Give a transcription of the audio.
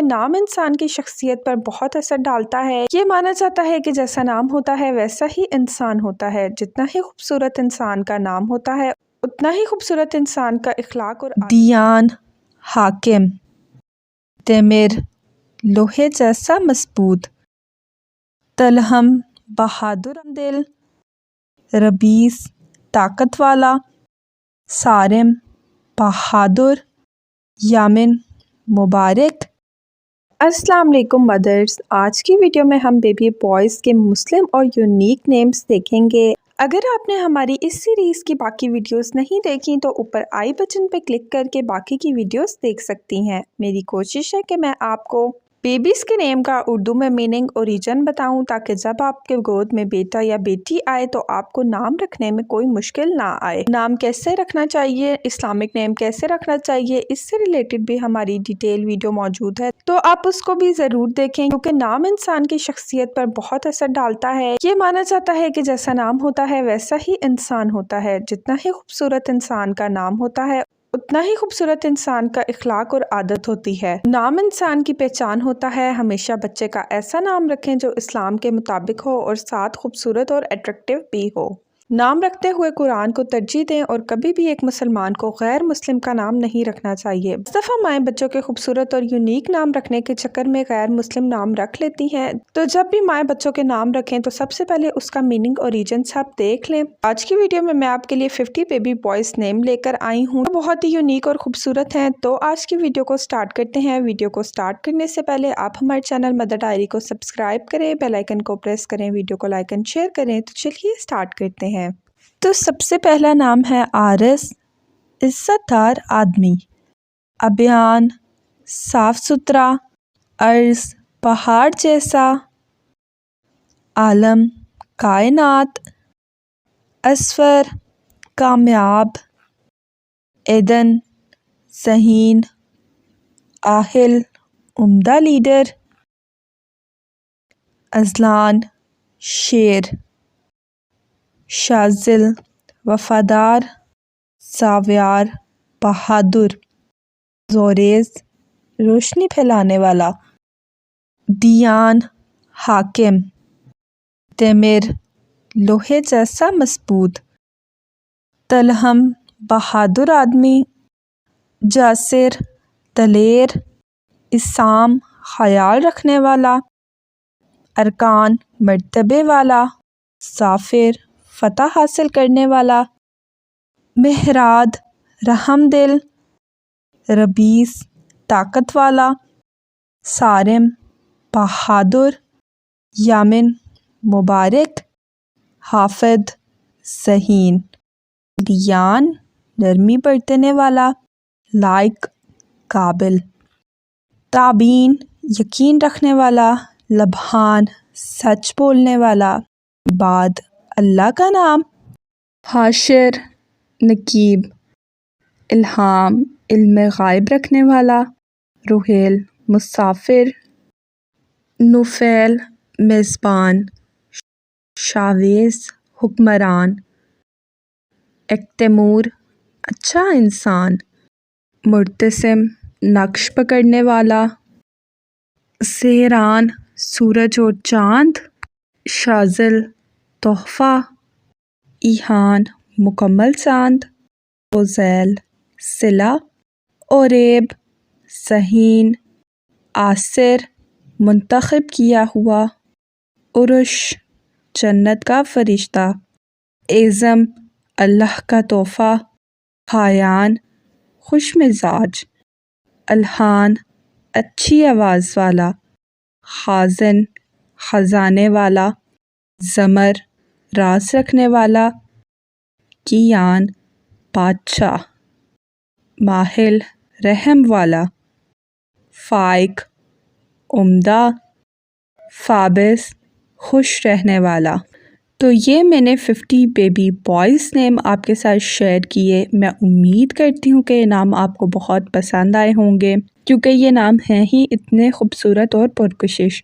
نام انسان کی شخصیت پر بہت اثر ڈالتا ہے۔ یہ مانا جاتا ہے کہ جیسا نام ہوتا ہے ویسا ہی انسان ہوتا ہے۔ جتنا ہی خوبصورت انسان کا نام ہوتا ہے اتنا ہی خوبصورت انسان کا اخلاق اور دیان، حاکم، تیمر، لوہے جیسا مضبوط، تلہم، بہادر دل، ربیس، طاقت والا، صارم، بہادر، یامن، مبارک۔ السلام علیکم مدرس، آج کی ویڈیو میں ہم بیبی بوائز کے مسلم اور یونیک نیمز دیکھیں گے۔ اگر آپ نے ہماری اس سیریز کی باقی ویڈیوز نہیں دیکھی تو اوپر آئی بٹن پہ کلک کر کے باقی کی ویڈیوز دیکھ سکتی ہیں۔ میری کوشش ہے کہ میں آپ کو بیبیز کے نیم کا اردو میں میننگ اور ریجن بتاؤں تاکہ جب آپ کے گود میں بیٹا یا بیٹی آئے تو آپ کو نام رکھنے میں کوئی مشکل نہ آئے۔ نام کیسے رکھنا چاہیے، اسلامک نیم کیسے رکھنا چاہیے، اس سے ریلیٹڈ بھی ہماری ڈیٹیل ویڈیو موجود ہے، تو آپ اس کو بھی ضرور دیکھیں کیونکہ نام انسان کی شخصیت پر بہت اثر ڈالتا ہے۔ یہ مانا جاتا ہے کہ جیسا نام ہوتا ہے ویسا ہی انسان ہوتا ہے۔ جتنا ہی خوبصورت انسان کا نام ہوتا ہے اتنا ہی خوبصورت انسان کا اخلاق اور عادت ہوتی ہے۔ نام انسان کی پہچان ہوتا ہے۔ ہمیشہ بچے کا ایسا نام رکھیں جو اسلام کے مطابق ہو اور ساتھ خوبصورت اور اٹریکٹیو بھی ہو۔ نام رکھتے ہوئے قرآن کو ترجیح دیں اور کبھی بھی ایک مسلمان کو غیر مسلم کا نام نہیں رکھنا چاہیے۔ اس دفعہ مائیں بچوں کے خوبصورت اور یونیک نام رکھنے کے چکر میں غیر مسلم نام رکھ لیتی ہیں، تو جب بھی مائیں بچوں کے نام رکھیں تو سب سے پہلے اس کا میننگ اور ریجن سب دیکھ لیں۔ آج کی ویڈیو میں آپ کے لیے 50 بیبی بوائز نیم لے کر آئی ہوں، بہت ہی یونیک اور خوبصورت ہیں۔ تو آج کی ویڈیو کو سٹارٹ کرتے ہیں۔ ویڈیو کو سٹارٹ کرنے سے پہلے آپ ہمارے چینل مدر ڈائری کو سبسکرائب کریں، بیل آئیکن کو پریس کریں، ویڈیو کو لائک اینڈ شیئر کریں۔ تو چلیے سٹارٹ کرتے ہیں۔ تو سب سے پہلا نام ہے عارس، عزت دار آدمی، ابیان، صاف ستھرا، عرض، پہاڑ جیسا، عالم، کائنات، اسفر، کامیاب، ایدن، ذہین، آہل، عمدہ لیڈر، ازلان، شیر، شاذل، وفادار، ساویار، بہادر، زوریز، روشنی پھیلانے والا، دیان، حاکم، تیمر، لوہے جیسا مضبوط، تلہم، بہادر آدمی، جاسر، دلیر، اسام، خیال رکھنے والا، ارکان، مرتبے والا، ظافر، فتح حاصل کرنے والا، مہراد، رحم دل، ربیس، طاقت والا، صارم، بہادر، یامن، مبارک، حافظ، ذہین، دیان، نرمی برتنے والا، لائق، قابل، تابین، یقین رکھنے والا، لبحان، سچ بولنے والا، بعد، اللہ کا نام، حاشر، نقیب، الہام، علم غائب رکھنے والا، روحیل، مسافر، نوفیل، میزبان، شاویز، حکمران، ایکتیمور، اچھا انسان، مرتسم، نقش پکڑنے والا، سیران، سورج اور چاند، شاذل، تحفہ، ایہان، مکمل چاند، اوزیل، صلہ، اوریب، ذہین، آصر، منتخب کیا ہوا، عرش، جنت کا فرشتہ، اعظم، اللہ کا تحفہ، خایان، خوش مزاج، الہان، اچھی آواز والا، خازن، خزانے والا، زمر، راز رکھنے والا، کیان، بادشاہ، ماہل، رحم والا، فائق، عمدہ، فابس، خوش رہنے والا۔ تو یہ میں نے 50 بیبی بوائز نیم آپ کے ساتھ شیئر کیے۔ میں امید کرتی ہوں کہ یہ نام آپ کو بہت پسند آئے ہوں گے کیونکہ یہ نام ہیں ہی اتنے خوبصورت اور پرکشش۔